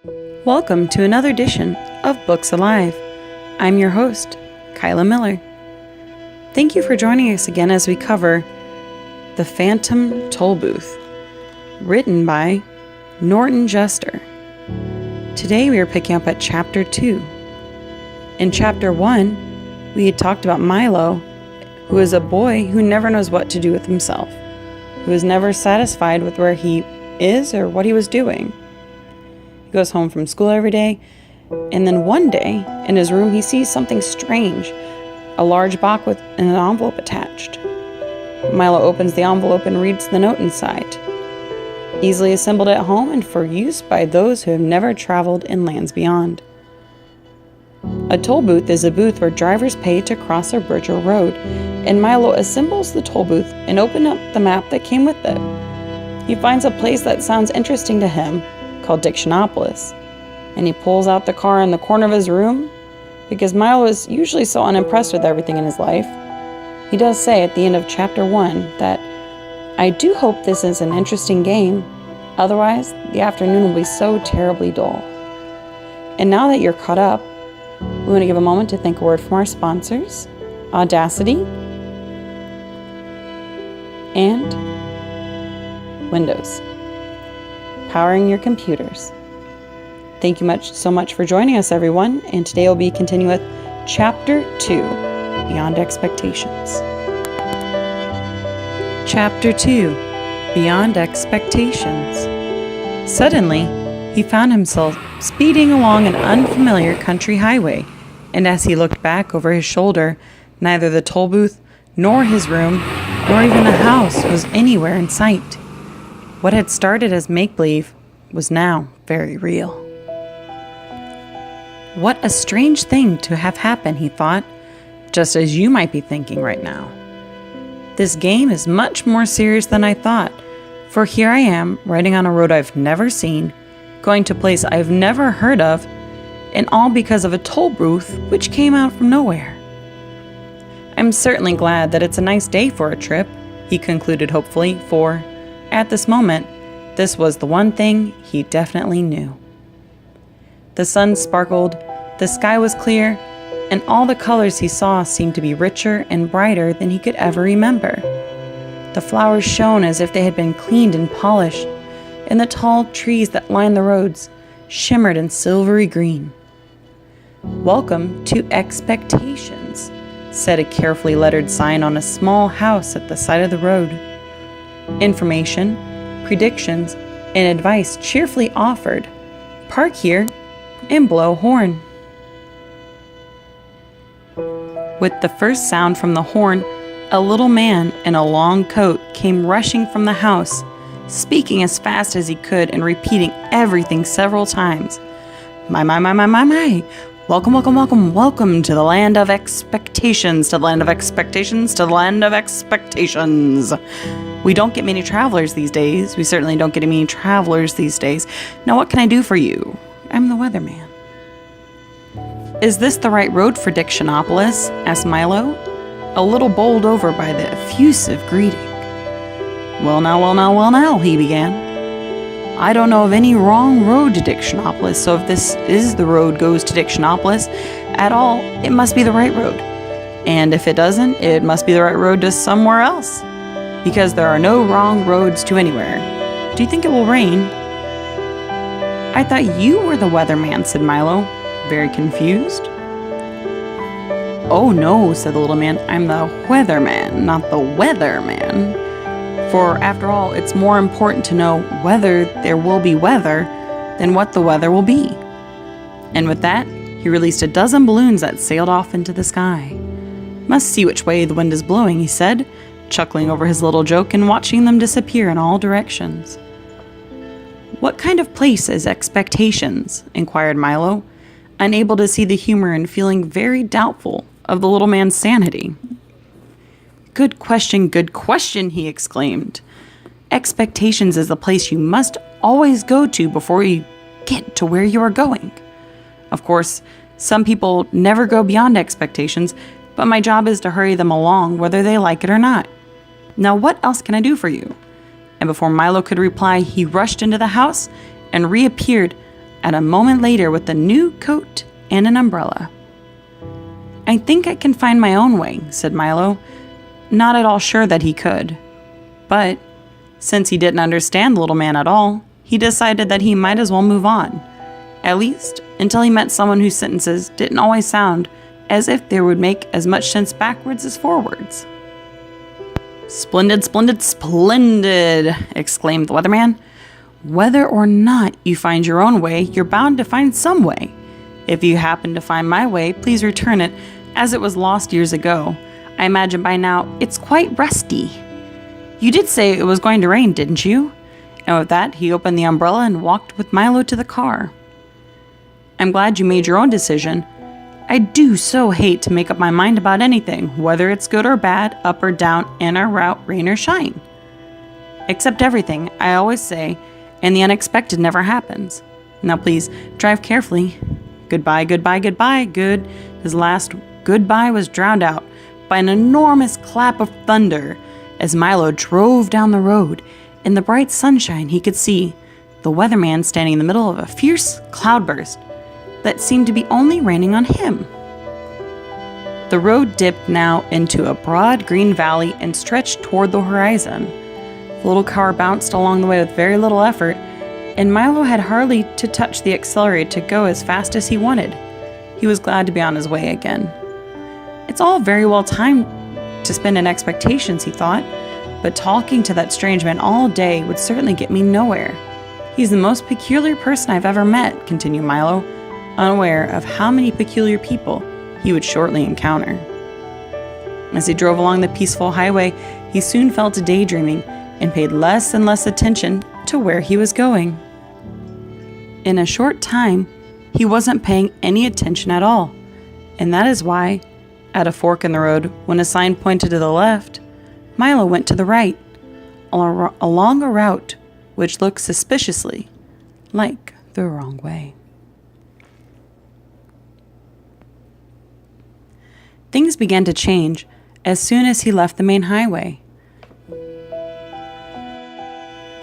Welcome to another edition of Books Alive. I'm your host, Kyla Miller. Thank you for joining us again as we cover The Phantom Tollbooth, written by Norton Juster. Today we are picking up at Chapter 2. In Chapter 1, we had talked about Milo, who is a boy who never knows what to do with himself, who is never satisfied with where he is or what he was doing. He goes home from school every day, and then one day, in his room, he sees something strange, a large box with an envelope attached. Milo opens the envelope and reads the note inside. Easily assembled at home and for use by those who have never traveled in lands beyond. A toll booth is a booth where drivers pay to cross a bridge or road, and Milo assembles the toll booth and opens up the map that came with it. He finds a place that sounds interesting to him, called Dictionopolis, and he pulls out the car in the corner of his room. Because Milo is usually so unimpressed with everything in his life, he does say at the end of Chapter 1 that, "I do hope this is an interesting game, otherwise the afternoon will be so terribly dull." And now that you're caught up, we want to give a moment to thank a word from our sponsors, Audacity and Windows, powering your computers. Thank you so much for joining us, everyone, and today we'll be continuing with Chapter 2, Beyond Expectations. Chapter 2, Beyond Expectations. Suddenly, he found himself speeding along an unfamiliar country highway, and as he looked back over his shoulder, neither the toll booth, nor his room, nor even the house was anywhere in sight. What had started as make-believe was now very real. What a strange thing to have happen, he thought, just as you might be thinking right now. This game is much more serious than I thought, for here I am, riding on a road I've never seen, going to a place I've never heard of, and all because of a toll booth which came out from nowhere. I'm certainly glad that it's a nice day for a trip, he concluded hopefully, for, at this moment, this was the one thing he definitely knew. The sun sparkled, the sky was clear, and all the colors he saw seemed to be richer and brighter than he could ever remember. The flowers shone as if they had been cleaned and polished, and the tall trees that lined the roads shimmered in silvery green. "Welcome to Expectations," said a carefully lettered sign on a small house at the side of the road. Information, predictions, and advice cheerfully offered. Park here and blow horn. With the first sound from the horn, a little man in a long coat came rushing from the house, speaking as fast as he could and repeating everything several times. My. Welcome, welcome, welcome, welcome to the land of expectations, to the land of expectations, to the land of expectations. We don't get many travelers these days. We certainly don't get many travelers these days. Now what can I do for you? I'm the weatherman. Is this the right road for Dictionopolis? Asked Milo, a little bowled over by the effusive greeting. Well now, he began. I don't know of any wrong road to Dictionopolis, so if this is the road goes to Dictionopolis at all, it must be the right road. And if it doesn't, it must be the right road to somewhere else. Because there are no wrong roads to anywhere. Do you think it will rain? I thought you were the weatherman, said Milo, very confused. Oh no, said the little man, I'm the weatherman, not the weatherman. For after all, it's more important to know whether there will be weather than what the weather will be. And with that, he released a dozen balloons that sailed off into the sky. Must see which way the wind is blowing, he said, chuckling over his little joke and watching them disappear in all directions. What kind of place is Expectations? Inquired Milo, unable to see the humor and feeling very doubtful of the little man's sanity. Good question, he exclaimed. Expectations is the place you must always go to before you get to where you are going. Of course, some people never go beyond expectations, but my job is to hurry them along whether they like it or not. Now what else can I do for you? And before Milo could reply, he rushed into the house and reappeared at a moment later with a new coat and an umbrella. "I think I can find my own way," said Milo, not at all sure that he could. But since he didn't understand the little man at all, he decided that he might as well move on, at least until he met someone whose sentences didn't always sound as if they would make as much sense backwards as forwards. "Splendid, splendid, splendid!" exclaimed the weatherman. "Whether or not you find your own way, you're bound to find some way. If you happen to find my way, please return it, as it was lost years ago. I imagine by now it's quite rusty. You did say it was going to rain, didn't you?" And with that, he opened the umbrella and walked with Milo to the car. "I'm glad you made your own decision. I do so hate to make up my mind about anything, whether it's good or bad, up or down, in or out, rain or shine. Except everything, I always say, and the unexpected never happens. Now please, drive carefully. Goodbye, goodbye, goodbye, good." His last goodbye was drowned out by an enormous clap of thunder as Milo drove down the road. In the bright sunshine, he could see the weatherman standing in the middle of a fierce cloudburst that seemed to be only raining on him. The road dipped now into a broad green valley and stretched toward the horizon. The little car bounced along the way with very little effort, and Milo had hardly to touch the accelerator to go as fast as he wanted. He was glad to be on his way again. "It's all very well timed to spend in expectations," he thought, "but talking to that strange man all day would certainly get me nowhere. He's the most peculiar person I've ever met," continued Milo, unaware of how many peculiar people he would shortly encounter. As he drove along the peaceful highway, he soon fell to daydreaming and paid less and less attention to where he was going. In a short time, he wasn't paying any attention at all, and that is why, at a fork in the road, when a sign pointed to the left, Milo went to the right, along a route which looked suspiciously like the wrong way. Things began to change as soon as he left the main highway.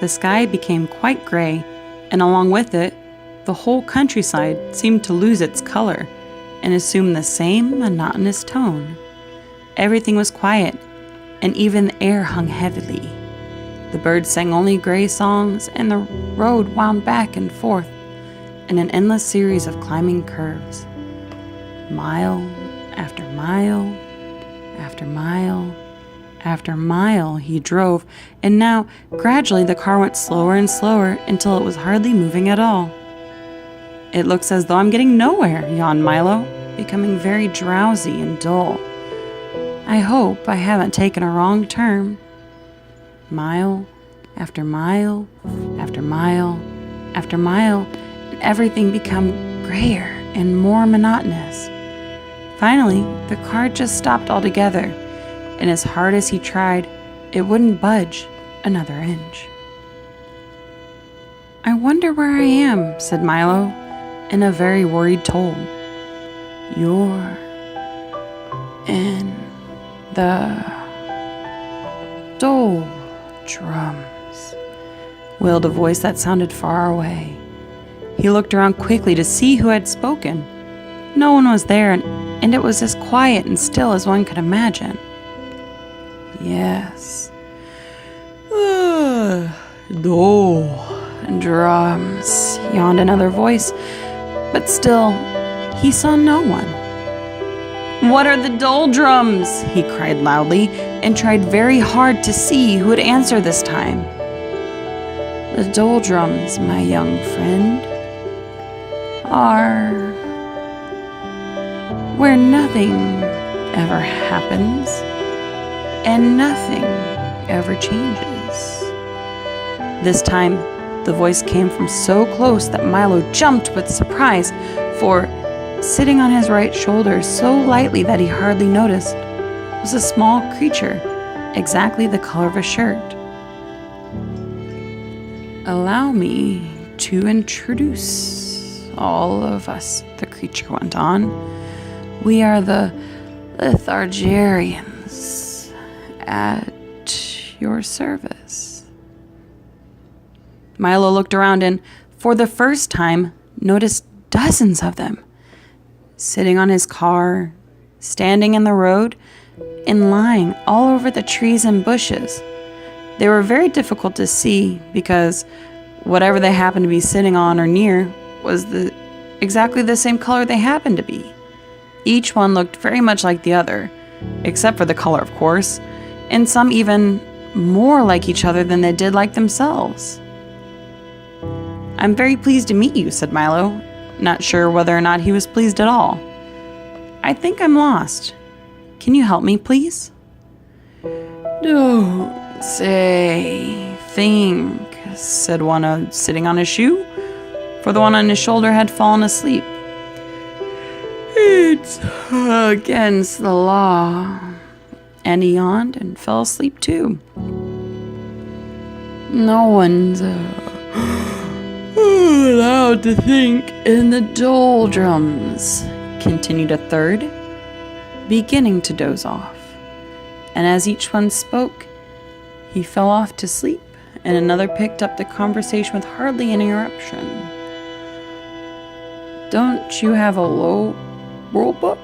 The sky became quite gray, and along with it, the whole countryside seemed to lose its color and assume the same monotonous tone. Everything was quiet, and even the air hung heavily. The birds sang only gray songs, and the road wound back and forth in an endless series of climbing curves. Mile after mile after mile after mile he drove, and now gradually the car went slower and slower until it was hardly moving at all. "It looks as though I'm getting nowhere," yawned Milo, becoming very drowsy and dull. "I hope I haven't taken a wrong turn." Mile after mile after mile after mile, and everything became grayer and more monotonous. Finally, the car just stopped altogether, and as hard as he tried, it wouldn't budge another inch. "I wonder where I am," said Milo, in a very worried tone. "You're in the doldrums," wailed a voice that sounded far away. He looked around quickly to see who had spoken. No one was there, and it was as quiet and still as one could imagine. "Yes. Doldrums," yawned another voice, but still he saw no one. "What are the doldrums?" he cried loudly, and tried very hard to see who would answer this time. "The doldrums, my young friend, are where nothing ever happens and nothing ever changes." This time, the voice came from so close that Milo jumped with surprise, for sitting on his right shoulder so lightly that he hardly noticed was a small creature, exactly the color of a shirt. "Allow me to introduce all of us," the creature went on. "We are the Lithargarians at your service." Milo looked around, and for the first time, noticed dozens of them, sitting on his car, standing in the road, and lying all over the trees and bushes. They were very difficult to see because whatever they happened to be sitting on or near was exactly the same color they happened to be. Each one looked very much like the other, except for the color, of course, and some even more like each other than they did like themselves. "I'm very pleased to meet you," said Milo, not sure whether or not he was pleased at all. "I think I'm lost. Can you help me, please?" "Don't say think," said one sitting on his shoe, for the one on his shoulder had fallen asleep. "It's against the law." And he yawned and fell asleep too. "No one's allowed to think in the doldrums," continued a third, beginning to doze off. And as each one spoke, he fell off to sleep, and another picked up the conversation with hardly an interruption. "Don't you have a rule book?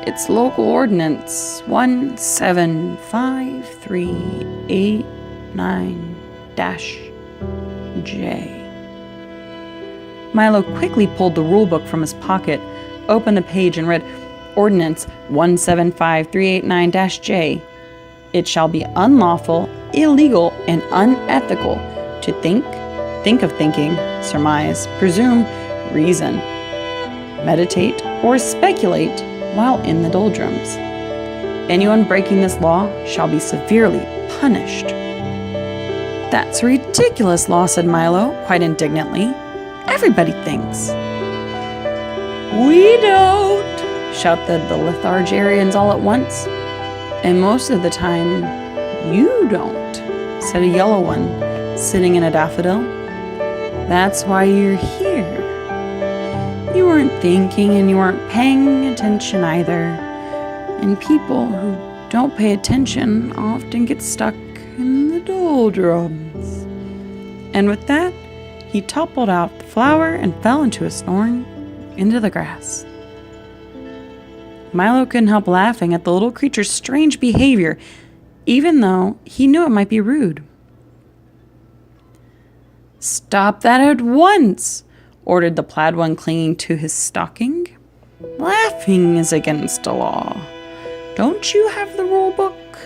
It's Local Ordinance 175389-J. Milo quickly pulled the rule book from his pocket, opened the page, and read Ordinance 175389-J. "It shall be unlawful, illegal, and unethical to think of thinking, surmise, presume, reason, meditate, or speculate while in the doldrums. Anyone breaking this law shall be severely punished." "That's a ridiculous law," said Milo, quite indignantly. "Everybody thinks." "We don't," shouted the Lithargarians all at once. "And most of the time, you don't," said a yellow one, sitting in a daffodil. "That's why you're here. You weren't thinking and you weren't paying attention either. And people who don't pay attention often get stuck in the doldrums." And with that, he toppled out the flower and fell into a snoring into the grass. Milo couldn't help laughing at the little creature's strange behavior, even though he knew it might be rude. "Stop that at once," ordered the plaid one clinging to his stocking. "Laughing is against the law. Don't you have the rule book?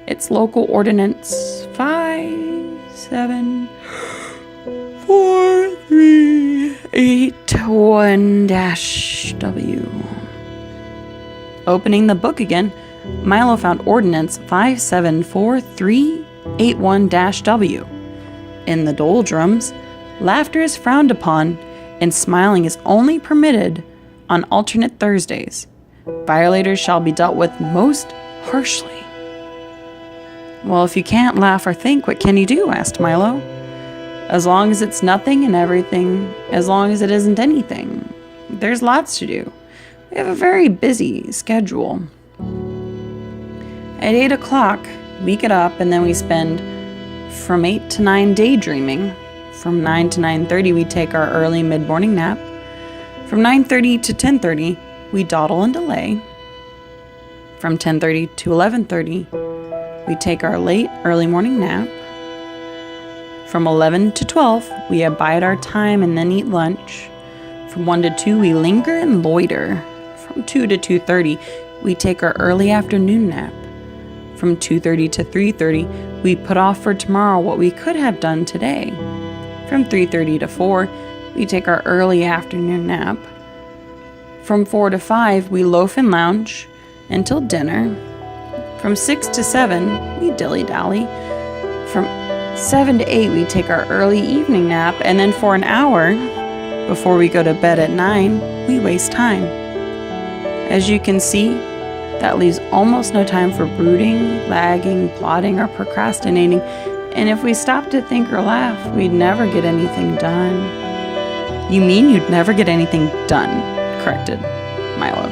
It's Local Ordinance 57438-1-W. Opening the book again, Milo found Ordinance 574381-W. In the doldrums, laughter is frowned upon, and smiling is only permitted on alternate Thursdays. Violators shall be dealt with most harshly. "Well, if you can't laugh or think, what can you do?" asked Milo. "As long as it's nothing and everything, as long as it isn't anything. There's lots to do. We have a very busy schedule." At 8 o'clock, we get up and then we spend from 8 to 9 daydreaming. From 9 to 9:30, we take our early mid-morning nap. From 9:30 to 10:30, we dawdle and delay. From 10:30 to 11:30, we take our late early morning nap. From 11 to 12, we abide our time and then eat lunch. From 1 to 2, we linger and loiter. From 2 to 2:30, we take our early afternoon nap. From 2:30 to 3:30, we put off for tomorrow what we could have done today. From 3:30 to 4, we take our early afternoon nap. From 4 to 5, we loaf and lounge until dinner. From 6 to 7, we dilly-dally. From 7 to 8, we take our early evening nap, and then for an hour, before we go to bed at 9, we waste time. As you can see, that leaves almost no time for brooding, lagging, plotting, or procrastinating, and if we stopped to think or laugh, we'd never get anything done. "You mean you'd never get anything done?" corrected Milo.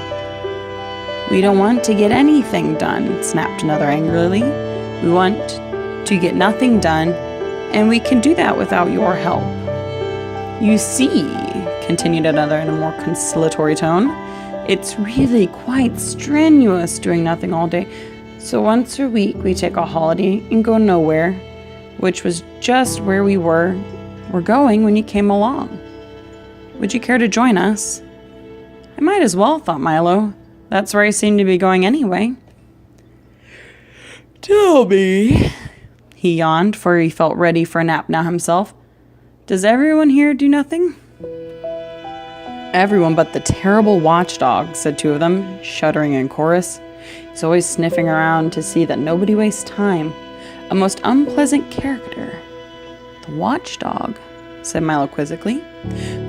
"We don't want to get anything done," snapped another angrily. "We want to get nothing done, and we can do that without your help." You see, continued another in a more conciliatory tone, it's really quite strenuous doing nothing all day. So once a week we take a holiday and go nowhere, which was just where we're going when you came along. Would you care to join us? I might as well, thought Milo. That's where I seem to be going anyway. Tell me, he yawned, for he felt ready for a nap now himself. Does everyone here do nothing? Everyone but the terrible watchdog, said two of them, shuddering in chorus. He's always sniffing around to see that nobody wastes time. A most unpleasant character. The watchdog, said Milo quizzically.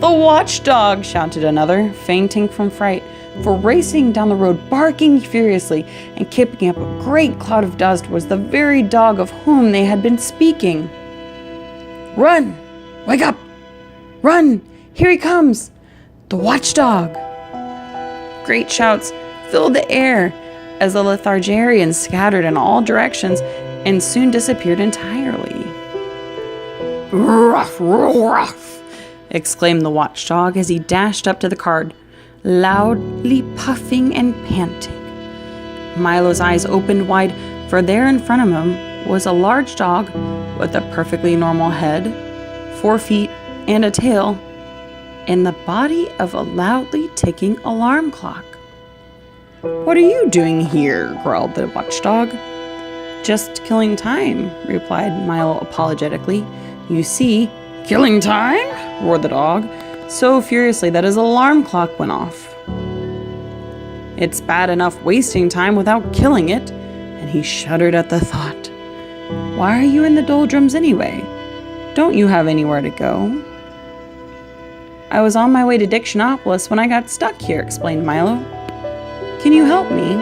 The watchdog, shouted another, fainting from fright, for racing down the road, barking furiously and kicking up a great cloud of dust, was the very dog of whom they had been speaking. Run! Wake up! Run! Here he comes! The watchdog! Great shouts filled the air as the Lethargarians scattered in all directions and soon disappeared entirely. Ruff, ruff, exclaimed the watchdog as he dashed up to the card, loudly puffing and panting. Milo's eyes opened wide, for there in front of him was a large dog with a perfectly normal head, 4 feet, and a tail, and the body of a loudly ticking alarm clock. What are you doing here? Growled the watchdog. Just killing time, replied Milo apologetically. You see, killing time? Roared the dog, so furiously that his alarm clock went off. It's bad enough wasting time without killing it, and he shuddered at the thought. Why are you in the doldrums anyway? Don't you have anywhere to go? I was on my way to Dictionopolis when I got stuck here, explained Milo. Can you help me?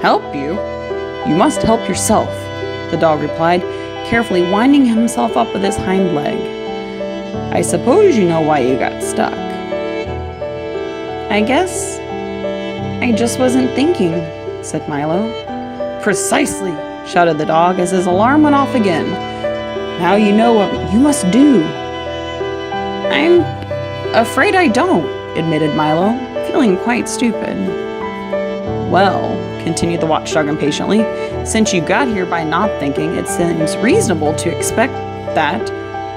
Help you? You must help yourself, the dog replied, carefully winding himself up with his hind leg. I suppose you know why you got stuck. I guess I just wasn't thinking, said Milo. Precisely, shouted the dog as his alarm went off again. Now you know what you must do. I'm afraid I don't, admitted Milo, feeling quite stupid. Well, continued the watchdog impatiently, since you got here by not thinking, it seems reasonable to expect that,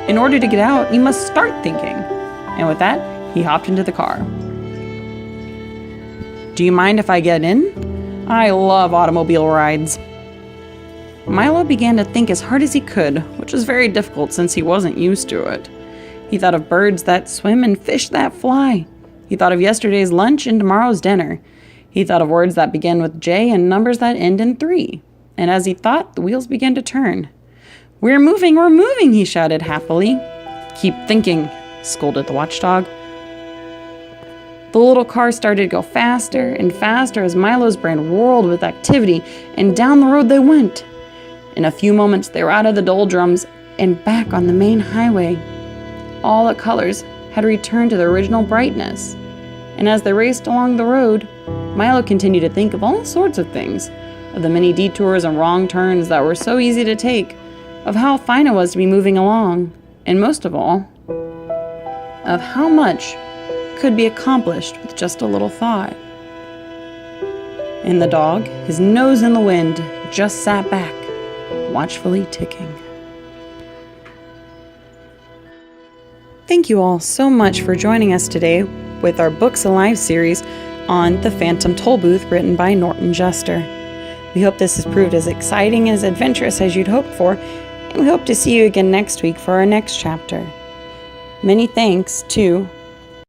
in order to get out, you must start thinking. And with that, he hopped into the car. Do you mind if I get in? I love automobile rides. Milo began to think as hard as he could, which was very difficult since he wasn't used to it. He thought of birds that swim and fish that fly. He thought of yesterday's lunch and tomorrow's dinner. He thought of words that begin with J and numbers that end in 3. And as he thought, the wheels began to turn. We're moving, he shouted happily. Keep thinking, scolded the watchdog. The little car started to go faster and faster as Milo's brain whirled with activity, and down the road they went. In a few moments, they were out of the doldrums and back on the main highway. All the colors had returned to their original brightness. And as they raced along the road, Milo continued to think of all sorts of things, of the many detours and wrong turns that were so easy to take, of how fine it was to be moving along, and most of all, of how much could be accomplished with just a little thought. And the dog, his nose in the wind, just sat back, watchfully ticking. Thank you all so much for joining us today with our Books Alive series on The Phantom Tollbooth, written by Norton Juster. We hope this has proved as exciting and as adventurous as you'd hoped for, and we hope to see you again next week for our next chapter. Many thanks, too,